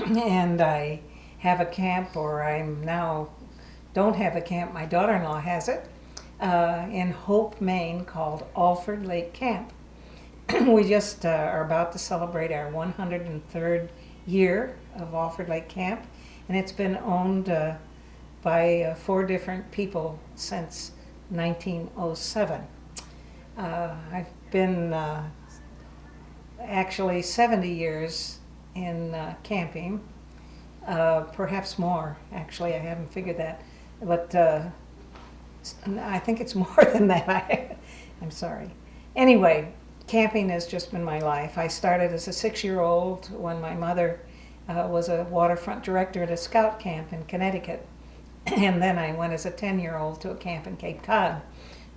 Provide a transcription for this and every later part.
and I have a camp, or I'm now don't have a camp. My daughter-in-law has it in Hope, Maine, called Alford Lake Camp. We just are about to celebrate our 103rd year of Alford Lake Camp, and it's been owned by 4 different people since 1907. I've been actually 70 years in camping, perhaps more. Actually, I haven't figured that, but I think it's more than that. I'm sorry. Anyway, camping has just been my life. I started as a 6-year-old when my mother was a waterfront director at a scout camp in Connecticut, and then I went as a 10-year-old to a camp in Cape Cod.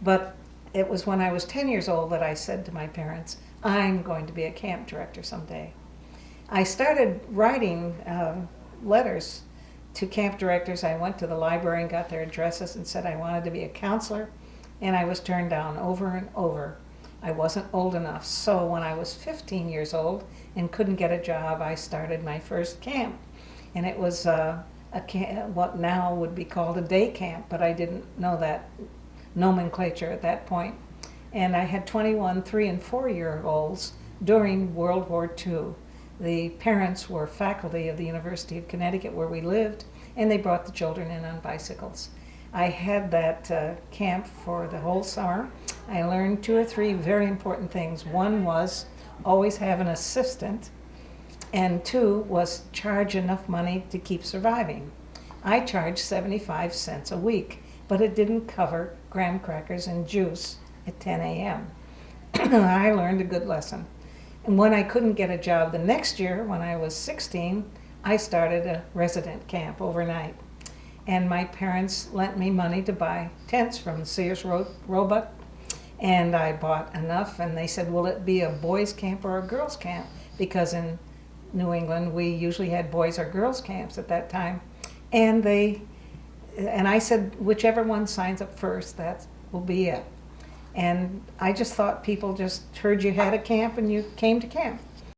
But it was when I was 10 years old that I said to my parents, I'm going to be a camp director someday. I started writing letters to camp directors. I went to the library and got their addresses and said I wanted to be a counselor, and I was turned down over and over. I wasn't old enough. So when I was 15 years old and couldn't get a job, I started my first camp. And it was what now would be called a day camp, but I didn't know that nomenclature at that point. And I had 21 3- and 4-year-olds during World War II. The parents were faculty of the University of Connecticut where we lived, and they brought the children in on bicycles. I had that camp for the whole summer. I learned 2 or 3 very important things. One was always have an assistant, and 2 was charge enough money to keep surviving. I charged 75 cents a week, but it didn't cover graham crackers and juice at 10 a.m. I learned a good lesson. And when I couldn't get a job the next year, when I was 16, I started a resident camp overnight. And my parents lent me money to buy tents from Sears Roebuck, and I bought enough, and they said, will it be a boys' camp or a girls' camp? Because in New England, we usually had boys or girls' camps at that time. And I said, whichever one signs up first, that will be it. And I just thought people just heard you had a camp and you came to camp.